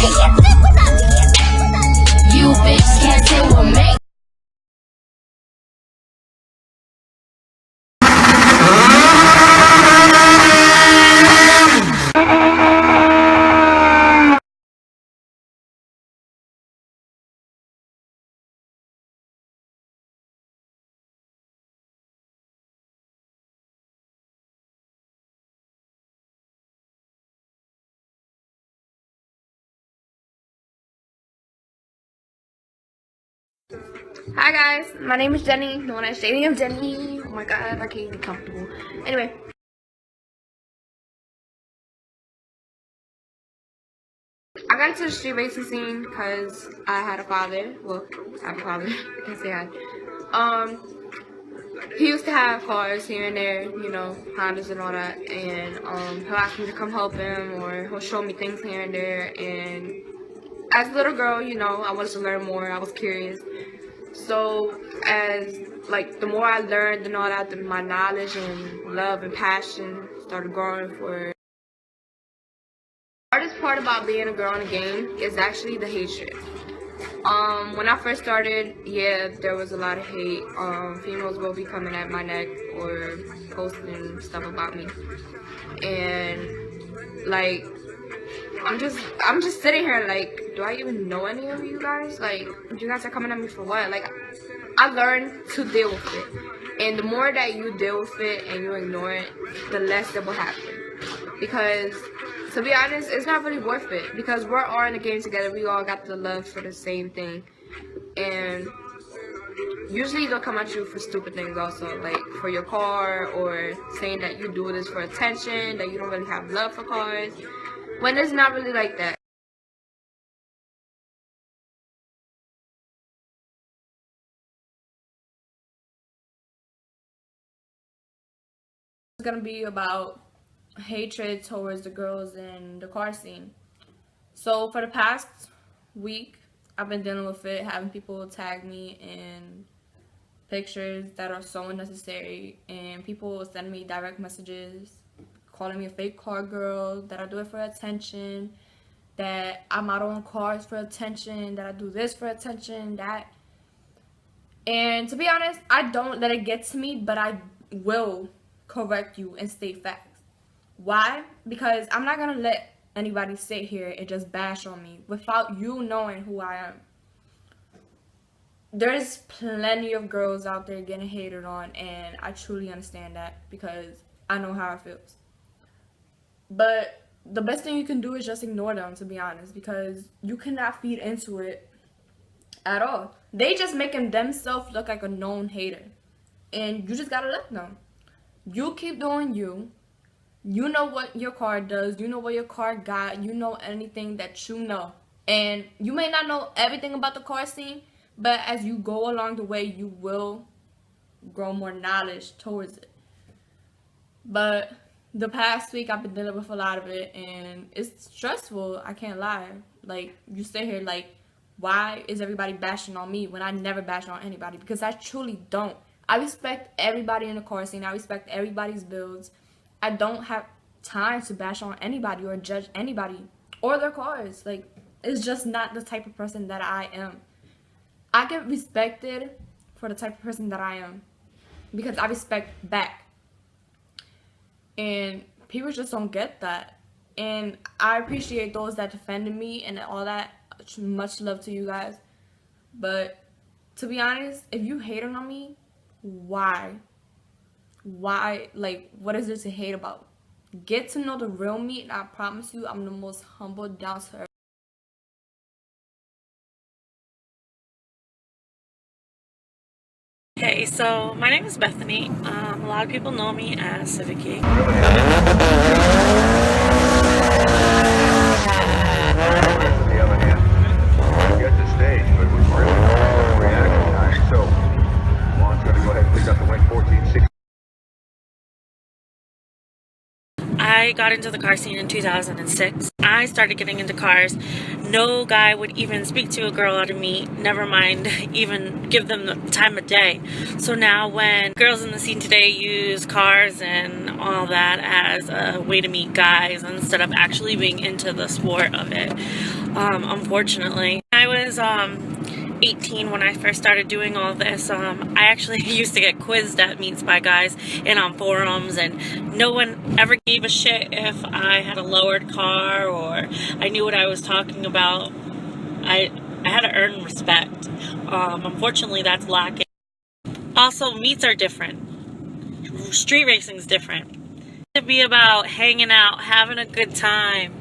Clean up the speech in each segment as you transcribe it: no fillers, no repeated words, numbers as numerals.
You bitch can't deal with me. Hi guys, my name is Jenny, known as Jenny of Jenny. Oh my god, I can't even be comfortable. Anyway. I got into the street racing scene because I had a father. Well, I have a father. I can't say I. He used to have cars here and there, you know, Hondas and all that. And he'll ask me to come help him, or he'll show me things here and there. And as a little girl, you know, I wanted to learn more. I was curious. So as like the more I learned and all that, my knowledge and love and passion started growing for it. The hardest part about being a girl in a game is actually the hatred. When I first started, yeah, there was a lot of hate. Females will be coming at my neck or posting stuff about me, and like I'm just sitting here like, do I even know any of you guys? Like, you guys are coming at me for what? Like, I learned to deal with it, and the more that you deal with it and you ignore it, the less it will happen. Because to be honest, it's not really worth it, because we're all in the game together. We all got the love for the same thing, and usually they'll come at you for stupid things also, like for your car, or saying that you do this for attention, that you don't really have love for cars, when it's not really like that. It's gonna be about hatred towards the girls in the car scene. So for the past week, I've been dealing with it, having people tag me in pictures that are so unnecessary, and people send me direct messages calling me a fake car girl, that I do it for attention, that I model on cars for attention, that I do this for attention, that. And to be honest, I don't let it get to me, but I will correct you and state facts. Why? Because I'm not gonna let anybody sit here and just bash on me without you knowing who I am. There's plenty of girls out there getting hated on, and I truly understand that because I know how it feels. But the best thing you can do is just ignore them, to be honest, because you cannot feed into it at all. They just making themselves look like a known hater, and you just gotta let them. You keep doing you. You know what your car does. You know what your car got. You know anything that you know. And you may not know everything about the car scene, but as you go along the way, you will grow more knowledge towards it. But the past week, I've been dealing with a lot of it, and it's stressful. I can't lie. Like, you sit here like, why is everybody bashing on me when I never bash on anybody? Because I truly don't. I respect everybody in the car scene. I respect everybody's builds. I don't have time to bash on anybody or judge anybody or their cars. Like, it's just not the type of person that I am. I get respected for the type of person that I am because I respect back. And people just don't get that. And I appreciate those that defended me and all that. Much love to you guys. But to be honest, if you hating on me, why? Why? Like, what is there to hate about? Get to know the real me, and I promise you, I'm the most humble, down to earth. Hey, so my name is Bethany. A lot of people know me as Civic Geek. I got into the car scene in 2006. I started getting into cars. No guy would even speak to a girl out of me, never mind even give them the time of day. So now when girls in the scene today use cars and all that as a way to meet guys instead of actually being into the sport of it, unfortunately. I was 18 when I first started doing all this. I actually used to get quizzed at meets by guys and on forums, and no one ever gave a shit if I had a lowered car or I knew what I was talking about. I had to earn respect. Unfortunately, that's lacking. Also, meets are different. Street racing's different. To be about hanging out, having a good time,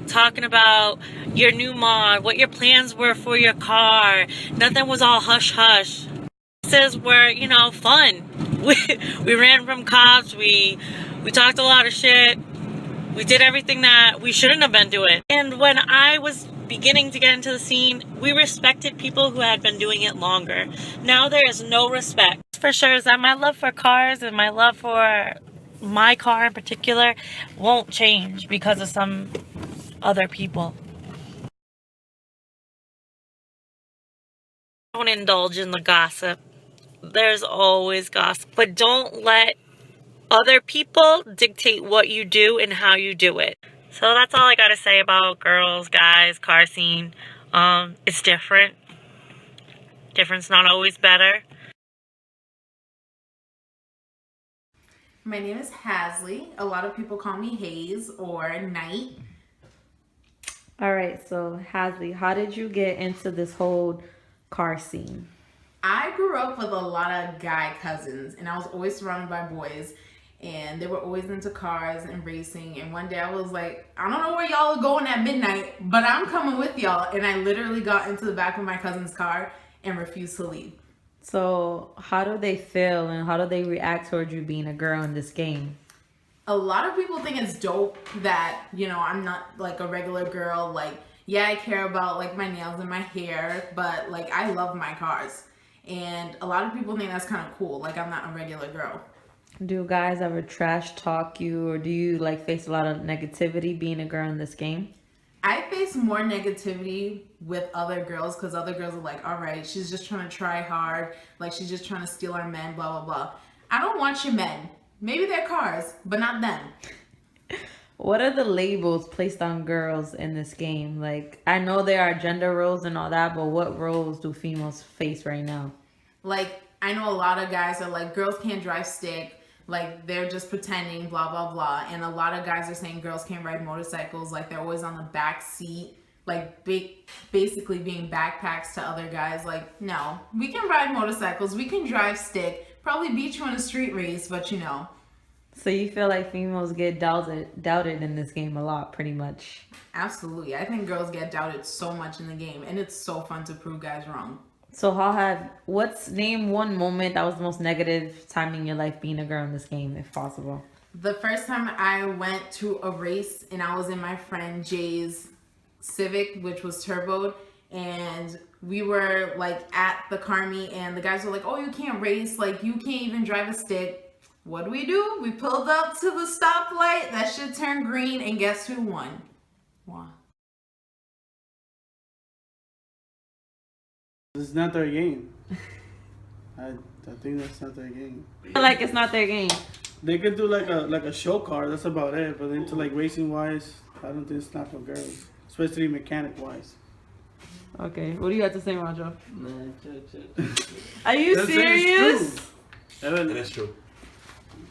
talking about your new mod, what your plans were for your car. Nothing was all hush hush. This were, you know, fun. We ran from cops. We talked a lot of shit. We did everything that we shouldn't have been doing. And when I was beginning to get into the scene, we respected people who had been doing it longer. Now there is no respect. For sure is that my love for cars and my love for my car in particular won't change because of some other people. Don't indulge in the gossip. There's always gossip, but don't let other people dictate what you do and how you do it. So that's all I gotta say about girls, guys, car scene. It's different. Different's not always better. My name is Hasley. A lot of people call me Hayes or Knight. All right, so Hasley, how did you get into this whole car scene? I grew up with a lot of guy cousins, and I was always surrounded by boys, and they were always into cars and racing. And one day I was like, I don't know where y'all are going at midnight, but I'm coming with y'all. And I literally got into the back of my cousin's car and refused to leave. So how do they feel and how do they react towards you being a girl in this game? A lot of people think it's dope that, you know, I'm not like a regular girl. Like, yeah, I care about like my nails and my hair, but like I love my cars. And a lot of people think that's kind of cool. Like, I'm not a regular girl. Do guys ever trash talk you, or do you like face a lot of negativity being a girl in this game? I face more negativity with other girls because other girls are like, all right, she's just trying to try hard. Like, she's just trying to steal our men, blah, blah, blah. I don't want your men. Maybe they're cars, but not them. What are the labels placed on girls in this game? Like, I know there are gender roles and all that, but what roles do females face right now? Like, I know a lot of guys are like, girls can't drive stick. Like, they're just pretending, blah, blah, blah. And a lot of guys are saying girls can't ride motorcycles. Like, they're always on the back seat. Like, basically being backpacks to other guys. Like, no. We can ride motorcycles. We can drive stick. Probably beat you in a street race, but you know. So you feel like females get doubted in this game a lot, pretty much? Absolutely. I think girls get doubted so much in the game. And it's so fun to prove guys wrong. So name one moment that was the most negative time in your life being a girl in this game, if possible? The first time I went to a race and I was in my friend Jay's Civic, which was turboed, and we were like at the car meet and the guys were like, oh, you can't race, like you can't even drive a stick. What do? We pulled up to the stoplight, that shit turned green, and guess who won? It's not their game. I think that's not their game. I feel like it's not their game. They could do like a show car, that's about it. But into like racing wise, I don't think it's not for girls, especially mechanic wise. Okay, what do you have to say, Roger? Are you serious? That's true.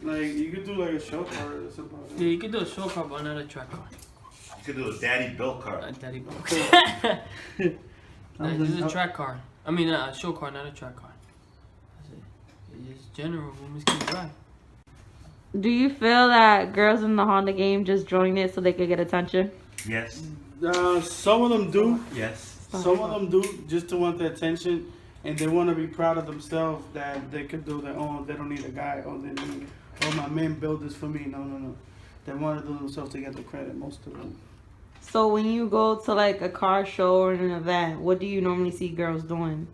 Like, you could do like a show car, that's about it. Yeah, you could do a show car, but not a track car. You could do a daddy built car. A daddy built car. No, this is a track car. I mean, a show car, not a track car. That's it. It's general. Women can drive. Do you feel that girls in the Honda game just join it so they could get attention? Yes. Some of them do. Yes. Some of them do just to want the attention, and they want to be proud of themselves that they could do their own. They don't need a guy. Oh, my man built this for me. No. They want to do themselves to get the credit. Most of them. So when you go to like a car show or an event, what do you normally see girls doing?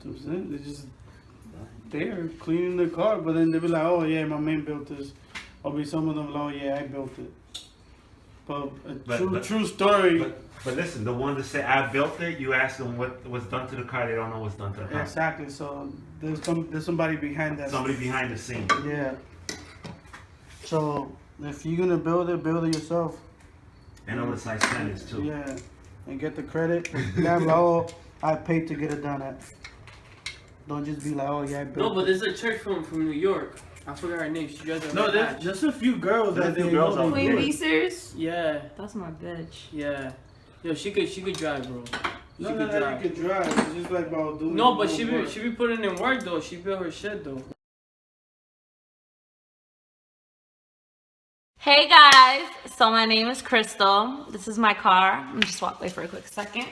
They're just there cleaning the car, but then they'll be like, oh yeah, my man built this. Or be some of them like, oh yeah, I built it. But true story. But listen, the ones that say I built it, you ask them what was done to the car, they don't know what's done to the car. Exactly. So there's somebody behind that. Somebody behind the scene. Yeah. So if you're gonna build it yourself. And know the size standards too. Yeah, and get the credit. Damn, like, oh, I paid to get it done at. Don't just be like, oh yeah, I built No, but it. there's a chick from New York. I forgot her name. She drives a No, red there's hatch. just a few girls There's that a few they girls know out they Queen do there. it. Bee serious? Yeah, That's my bitch. yeah. Yo, she could drive, bro. She No, could no, drive. you could drive. It's just like about doing. No, but doing work. she be putting in work though. She built her shit though. Hey guys, so my name is Crystal. This is my car. Let me just walk away for a quick second.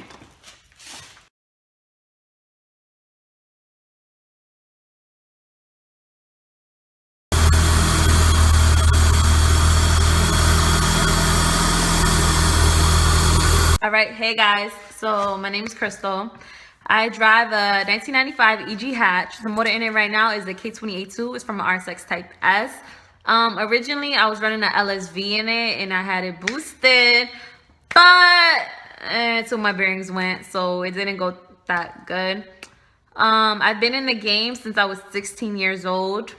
All right, hey guys, so my name is Crystal. I drive a 1995 EG hatch. The motor in it right now is the K28-2. It's from an RSX Type S. Originally, I was running an LSV in it, and I had it boosted, but until my bearings went, so it didn't go that good. I've been in the game since I was 16 years old.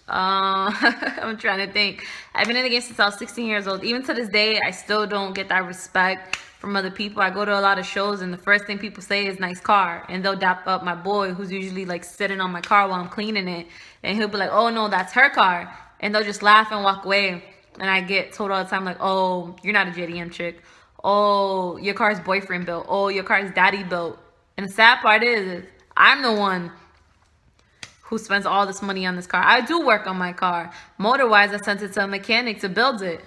I'm trying to think. I've been in the game since I was 16 years old. Even to this day, I still don't get that respect from other people. I go to a lot of shows, and the first thing people say is nice car, and they'll dap up my boy who's usually like sitting on my car while I'm cleaning it, and he'll be like, oh no, that's her car, and they'll just laugh and walk away. And I get told all the time like, oh, you're not a JDM chick, oh, your car's boyfriend built, oh, your car's daddy built. And the sad part is I'm the one who spends all this money on this car. I do work on my car. Motor-wise, I sent it to a mechanic to build it.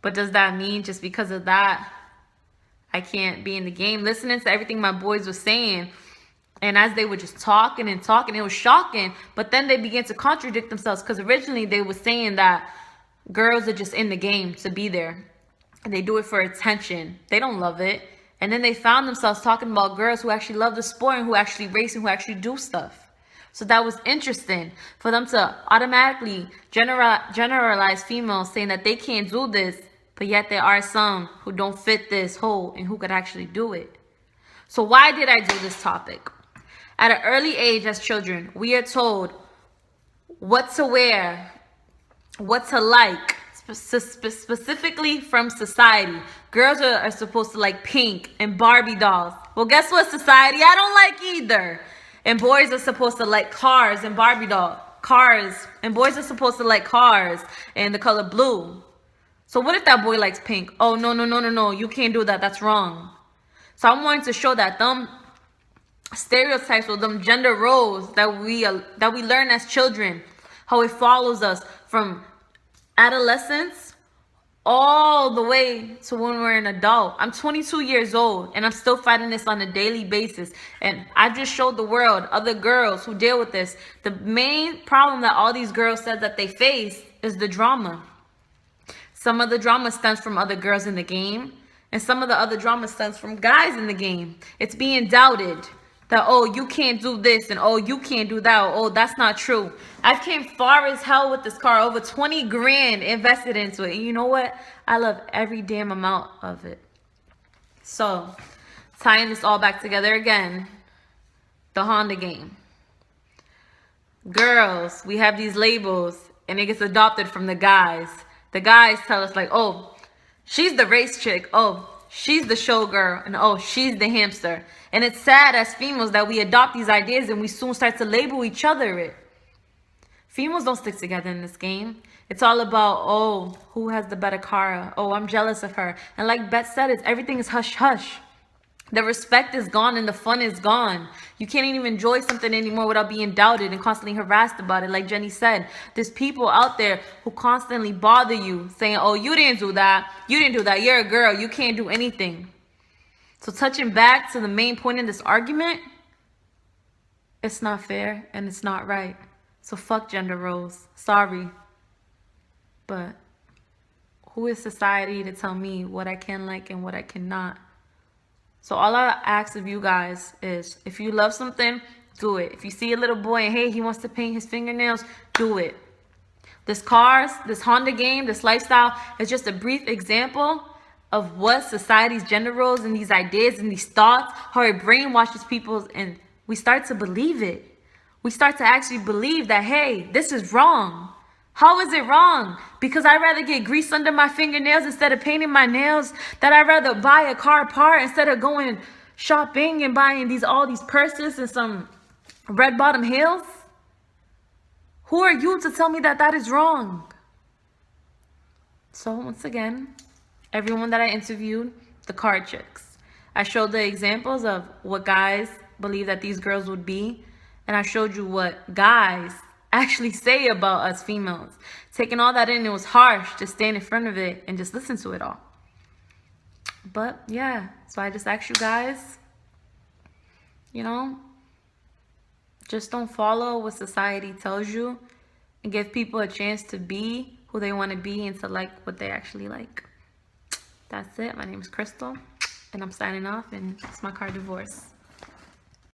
But does that mean just because of that, I can't be in the game? Listening to everything my boys were saying, and as they were just talking and talking, it was shocking. But then they began to contradict themselves, because originally they were saying that girls are just in the game to be there. And they do it for attention. They don't love it. And then they found themselves talking about girls who actually love the sport and who actually race and who actually do stuff. So that was interesting for them to automatically generalize females, saying that they can't do this, but yet there are some who don't fit this hole and who could actually do it. So why did I do this topic? At an early age as children, we are told what to wear, what to like, specifically from society. Girls are supposed to like pink and Barbie dolls. Well, guess what, society? I don't like either. And boys are supposed to like cars and Barbie doll cars. And boys are supposed to like cars and the color blue. So what if that boy likes pink? Oh, no. You can't do that. That's wrong. So I'm wanting to show that them stereotypes or them gender roles that we learn as children, how it follows us from adolescence all the way to when we're an adult. I'm 22 years old and I'm still fighting this on a daily basis. And I just showed the world other girls who deal with this. The main problem that all these girls said that they face is the drama. Some of the drama stems from other girls in the game, and some of the other drama stems from guys in the game. It's being doubted that, oh, you can't do this, and oh, you can't do that, or, oh, that's not true. I've came far as hell with this car, over 20 grand invested into it. And you know what? I love every damn amount of it. So, tying this all back together again, the Honda game. Girls, we have these labels, and it gets adopted from the guys. The guys tell us like, oh, she's the race chick. Oh, she's the showgirl. And oh, she's the hamster. And it's sad as females that we adopt these ideas and we soon start to label each other it. Females don't stick together in this game. It's all about, oh, who has the better car? Oh, I'm jealous of her. And like Beth said, everything is hush-hush. The respect is gone and the fun is gone. You can't even enjoy something anymore without being doubted and constantly harassed about it. Like Jenny said, there's people out there who constantly bother you saying, oh, you didn't do that. You didn't do that. You're a girl. You can't do anything. So touching back to the main point in this argument, it's not fair and it's not right. So fuck gender roles. Sorry. But who is society to tell me what I can like and what I cannot? So all I ask of you guys is, if you love something, do it. If you see a little boy and hey, he wants to paint his fingernails, do it. This cars, this Honda game, this lifestyle is just a brief example of what society's gender roles and these ideas and these thoughts, how it brainwashes people, and we start to believe it. We start to actually believe that, hey, this is wrong. How is it wrong? Because I'd rather get grease under my fingernails instead of painting my nails. That I'd rather buy a car part instead of going shopping and buying all these purses and some red bottom heels. Who are you to tell me that that is wrong? So once again, everyone that I interviewed, the card chicks, I showed the examples of what guys believe that these girls would be, and I showed you what guys actually say about us females. Taking all that in, it was harsh to stand in front of it and just listen to it all. But yeah, so I just asked you guys, you know, just don't follow what society tells you and give people a chance to be who they want to be and to like what they actually like. That's it. My name is Crystal, and I'm signing off, and it's my card divorce.